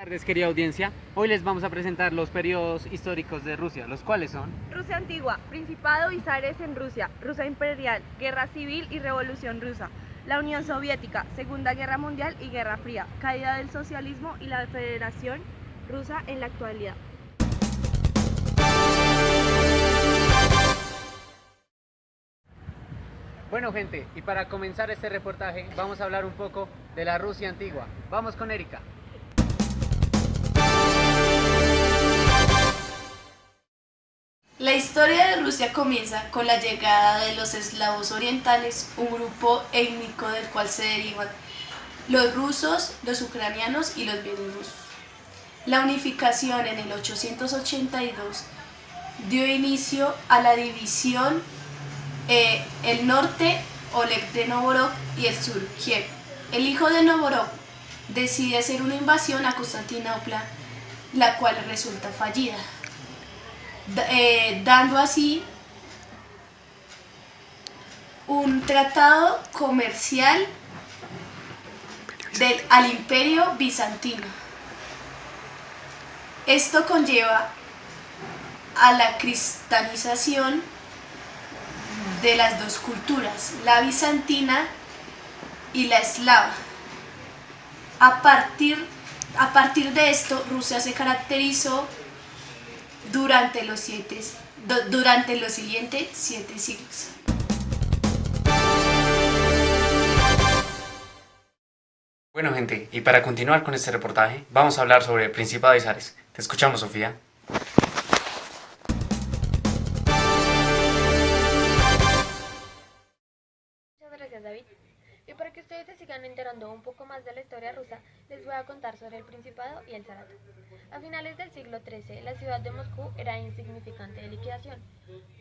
Tardes, querida audiencia. Hoy les vamos a presentar los periodos históricos de Rusia, los cuales son Rusia antigua, Principado y zares en Rusia, Rusia imperial, Guerra civil y Revolución rusa, la Unión Soviética, Segunda Guerra Mundial y Guerra Fría, caída del socialismo y la Federación Rusa en la actualidad. Bueno, gente, y para comenzar este reportaje vamos a hablar un poco de la Rusia antigua. Vamos con Erika. La historia de Rusia comienza con la llegada de los eslavos orientales, un grupo étnico del cual se derivan los rusos, los ucranianos y los bielorrusos. La unificación en el 882 dio inicio a la división el norte, Oleg de Novgorod, y el sur, Kiev. El hijo de Novgorod decide hacer una invasión a Constantinopla, la cual resulta fallida, dando así un tratado comercial al Imperio Bizantino. Esto conlleva a la cristianización de las dos culturas, la bizantina y la eslava. A partir de esto, Rusia se caracterizó durante los siguientes 7 siglos. Bueno, gente, y para continuar con este reportaje, vamos a hablar sobre el Principado de Zares. Te escuchamos, Sofía. Muchas gracias, David. Y para que ustedes se sigan enterando un poco más de la historia rusa, les voy a contar sobre el Principado y el Zarato. A finales del siglo XIII, la ciudad de Moscú era insignificante de liquidación,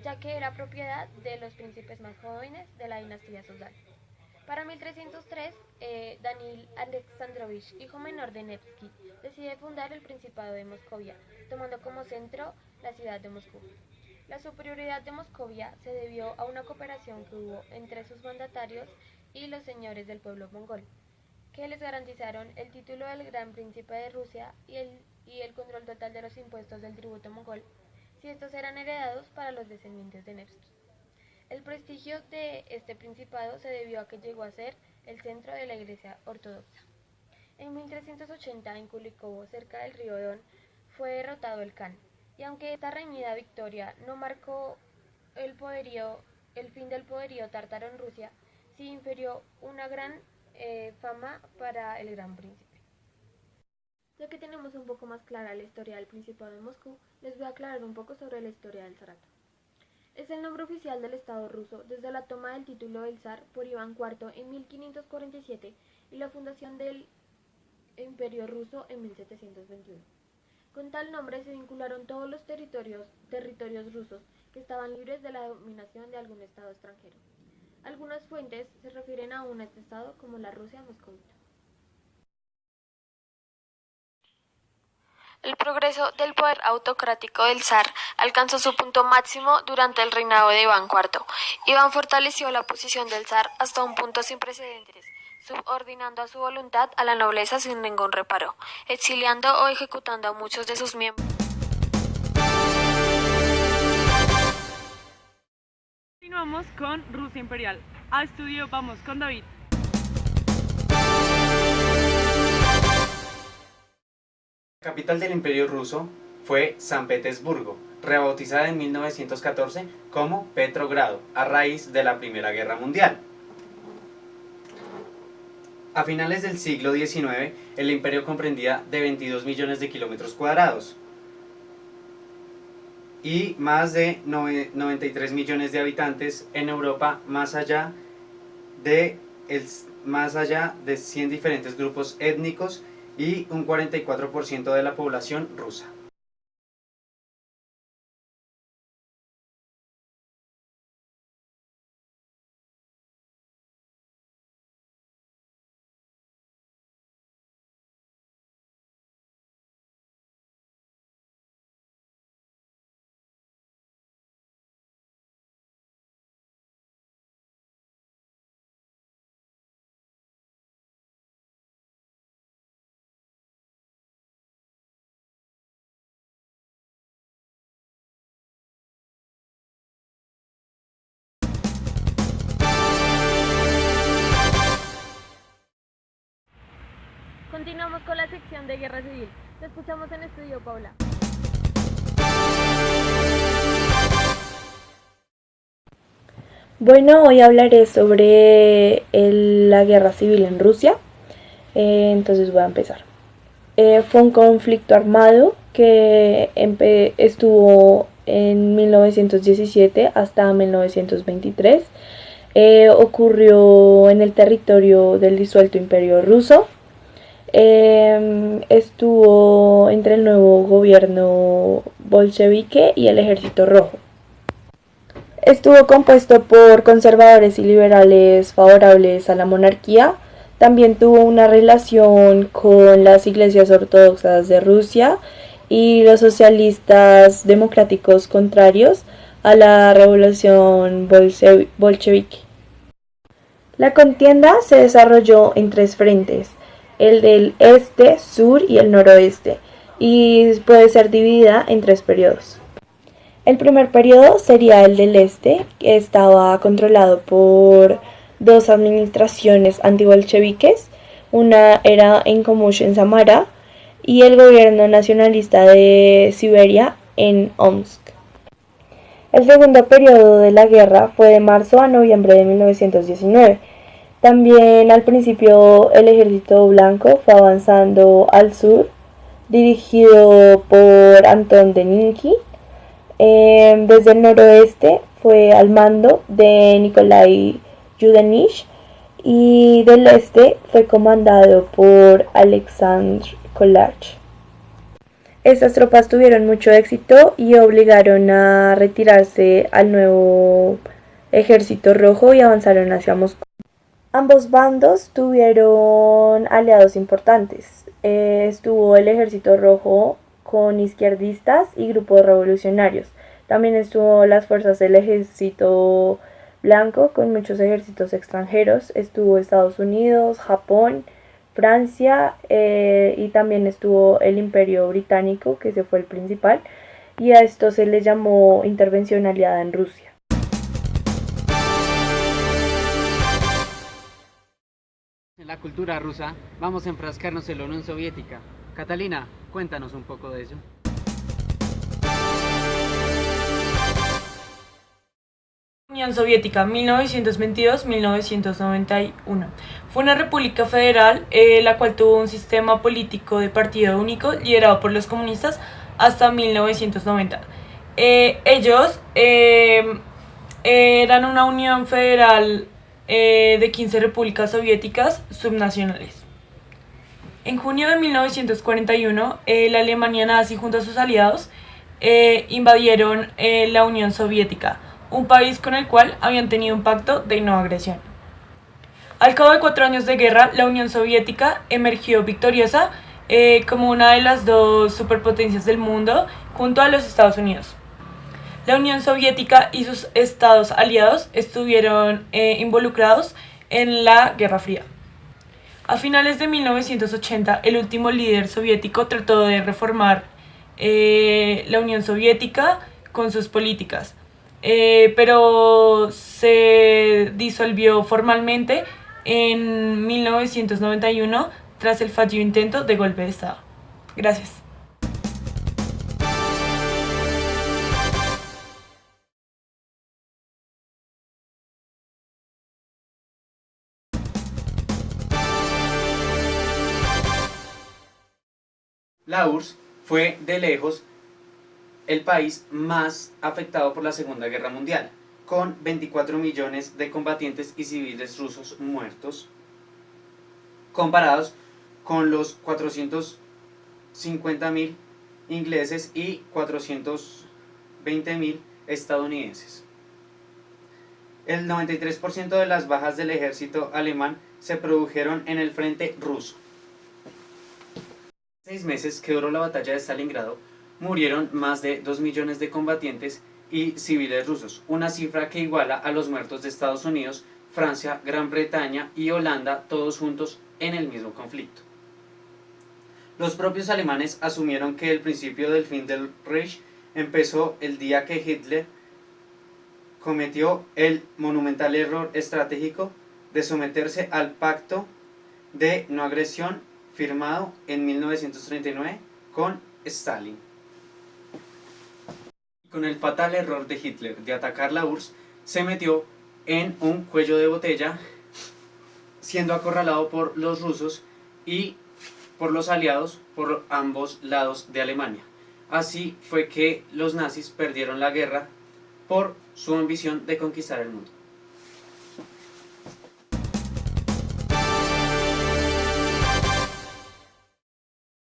ya que era propiedad de los príncipes más jóvenes de la dinastía Sozal. Para 1303, Danil Alexandrovich, hijo menor de Nevsky, decide fundar el Principado de Moscovia, tomando como centro la ciudad de Moscú. La superioridad de Moscovia se debió a una cooperación que hubo entre sus mandatarios y los señores del pueblo mongol, que les garantizaron el título del Gran Príncipe de Rusia y el control total de los impuestos del tributo mongol, si estos eran heredados para los descendientes de Nevsky. El prestigio de este principado se debió a que llegó a ser el centro de la Iglesia Ortodoxa. En 1380, en Kulikovo, cerca del río Don, fue derrotado el Khan, y aunque esta reñida victoria no marcó el fin del poderío tártaro en Rusia, sí infirió una gran fama para el gran príncipe. Ya que tenemos un poco más clara la historia del Principado de Moscú, les voy a aclarar un poco sobre la historia del zarato. Es el nombre oficial del Estado ruso desde la toma del título del zar por Iván IV en 1547 y la fundación del Imperio ruso en 1721. Con tal nombre se vincularon todos los territorios rusos que estaban libres de la dominación de algún estado extranjero. Algunas fuentes se refieren aún a este estado como la Rusia moscovita. El progreso del poder autocrático del zar alcanzó su punto máximo durante el reinado de Iván IV. Iván fortaleció la posición del zar hasta un punto sin precedentes, subordinando a su voluntad a la nobleza sin ningún reparo, exiliando o ejecutando a muchos de sus miembros. Continuamos con Rusia imperial. A estudio vamos con David. La capital del Imperio ruso fue San Petersburgo, rebautizada en 1914 como Petrogrado, a raíz de la Primera Guerra Mundial. A finales del siglo XIX, el imperio comprendía de 22 millones de kilómetros cuadrados y más de 93 millones de habitantes en Europa, más allá de 100 diferentes grupos étnicos y un 44% de la población rusa. Continuamos con la sección de Guerra Civil. Te escuchamos en estudio, Paula. Bueno, hoy hablaré sobre la guerra civil en Rusia. Entonces voy a empezar. Fue un conflicto armado que estuvo en 1917 hasta 1923. Ocurrió en el territorio del disuelto Imperio Ruso. Estuvo entre el nuevo gobierno bolchevique y el Ejército Rojo. Estuvo compuesto por conservadores y liberales favorables a la monarquía. También tuvo una relación con las iglesias ortodoxas de Rusia y los socialistas democráticos contrarios a la revolución bolchevique. La contienda se desarrolló en tres frentes, el del este, sur y el noroeste, y puede ser dividida en tres periodos. El primer periodo sería el del este, que estaba controlado por dos administraciones antibolcheviques, una era en Komush en Samara y el gobierno nacionalista de Siberia en Omsk. El segundo periodo de la guerra fue de marzo a noviembre de 1919. También al principio el ejército blanco fue avanzando al sur, dirigido por Anton Denikin. Desde el noroeste fue al mando de Nikolai Yudenich y del este fue comandado por Alexandr Kolarch. Estas tropas tuvieron mucho éxito y obligaron a retirarse al nuevo ejército rojo y avanzaron hacia Moscú. Ambos bandos tuvieron aliados importantes. Estuvo el ejército rojo con izquierdistas y grupos revolucionarios. También estuvo las fuerzas del ejército blanco con muchos ejércitos extranjeros. Estuvo Estados Unidos, Japón, Francia y también estuvo el Imperio Británico, que ese fue el principal, y a esto se le llamó intervención aliada en Rusia. En la cultura rusa vamos a enfrascarnos en la Unión Soviética. Catalina, cuéntanos un poco de eso. Unión Soviética 1922-1991 fue una república federal la cual tuvo un sistema político de partido único liderado por los comunistas hasta 1990. Ellos eran una unión federal de 15 repúblicas soviéticas subnacionales. En junio de 1941, la Alemania nazi junto a sus aliados invadieron la Unión Soviética, un país con el cual habían tenido un pacto de no agresión. Al cabo de 4 años de guerra, la Unión Soviética emergió victoriosa como una de las dos superpotencias del mundo junto a los Estados Unidos. La Unión Soviética y sus estados aliados estuvieron involucrados en la Guerra Fría. A finales de 1980, el último líder soviético trató de reformar la Unión Soviética con sus políticas, pero se disolvió formalmente en 1991 tras el fallido intento de golpe de Estado. Gracias. La URSS fue de lejos el país más afectado por la Segunda Guerra Mundial, con 24 millones de combatientes y civiles rusos muertos, comparados con los 450.000 ingleses y 420.000 estadounidenses. El 93% de las bajas del ejército alemán se produjeron en el frente ruso. 6 meses que duró la batalla de Stalingrado, murieron más de 2 millones de combatientes y civiles rusos, una cifra que iguala a los muertos de Estados Unidos, Francia, Gran Bretaña y Holanda, todos juntos en el mismo conflicto. Los propios alemanes asumieron que el principio del fin del Reich empezó el día que Hitler cometió el monumental error estratégico de someterse al pacto de no agresión firmado en 1939 con Stalin. Con el fatal error de Hitler de atacar la URSS, se metió en un cuello de botella, siendo acorralado por los rusos y por los aliados por ambos lados de Alemania. Así fue que los nazis perdieron la guerra por su ambición de conquistar el mundo.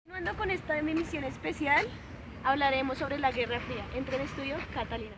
Continuando con esta emisión especial, hablaremos sobre la Guerra Fría. Entre en estudio, Catalina.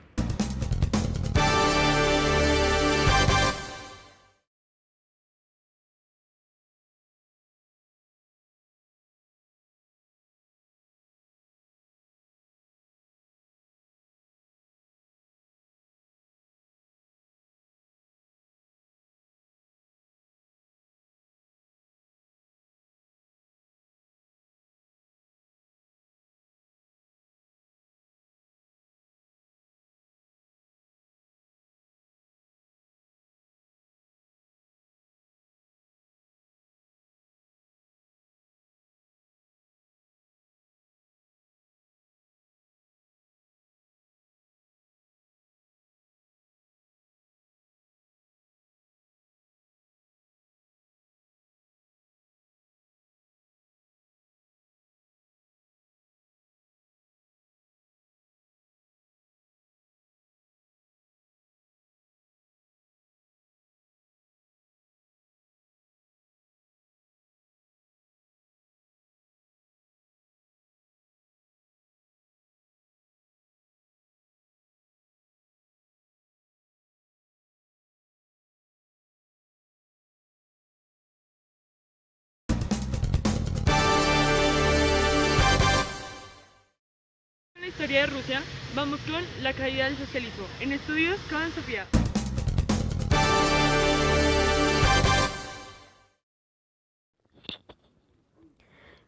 La historia de Rusia, vamos con la caída del socialismo. En estudios con Sofía.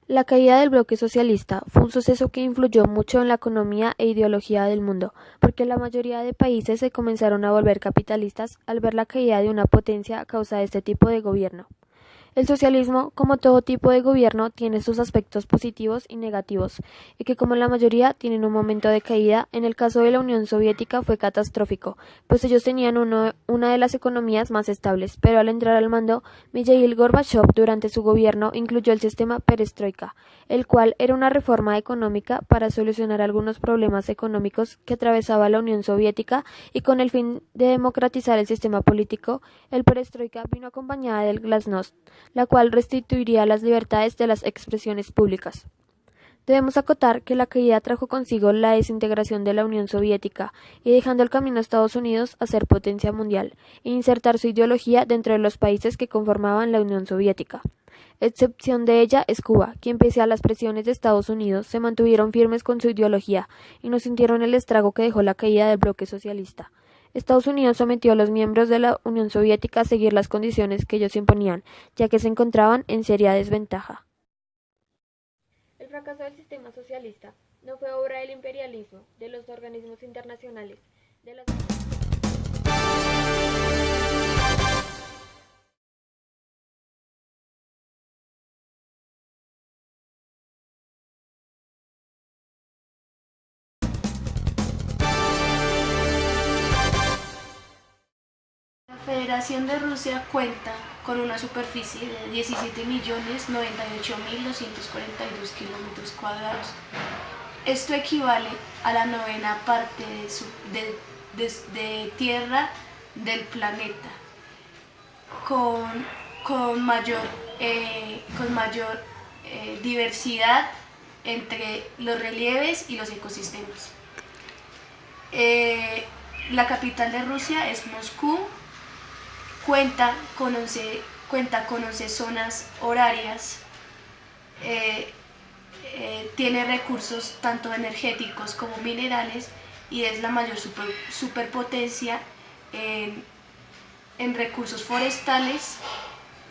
La caída del bloque socialista fue un suceso que influyó mucho en la economía e ideología del mundo, porque la mayoría de países se comenzaron a volver capitalistas al ver la caída de una potencia a causa de este tipo de gobierno. El socialismo, como todo tipo de gobierno, tiene sus aspectos positivos y negativos, y que como la mayoría tienen un momento de caída. En el caso de la Unión Soviética fue catastrófico, pues ellos tenían una de las economías más estables, pero al entrar al mando, Mikhail Gorbachev durante su gobierno incluyó el sistema Perestroika, el cual era una reforma económica para solucionar algunos problemas económicos que atravesaba la Unión Soviética, y con el fin de democratizar el sistema político, el Perestroika vino acompañada del Glasnost, la cual restituiría las libertades de las expresiones públicas. Debemos acotar que la caída trajo consigo la desintegración de la Unión Soviética y dejando el camino a Estados Unidos a ser potencia mundial e insertar su ideología dentro de los países que conformaban la Unión Soviética. Excepción de ella es Cuba, quien pese a las presiones de Estados Unidos se mantuvieron firmes con su ideología y no sintieron el estrago que dejó la caída del bloque socialista. Estados Unidos sometió a los miembros de la Unión Soviética a seguir las condiciones que ellos imponían, ya que se encontraban en seria desventaja. El fracaso del sistema socialista no fue obra del imperialismo, de los organismos internacionales, de las... La Federación de Rusia cuenta con una superficie de 17.098.242 kilómetros cuadrados. Esto equivale a la 9ª parte de tierra del planeta, con mayor diversidad entre los relieves y los ecosistemas. La capital de Rusia es Moscú. Cuenta con 11 zonas horarias, tiene recursos tanto energéticos como minerales y es la mayor superpotencia en recursos forestales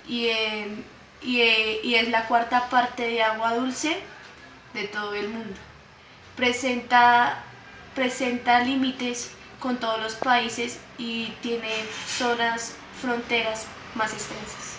y es la 4ª parte de agua dulce de todo el mundo. Presenta límites con todos los países y tiene fronteras más extensas.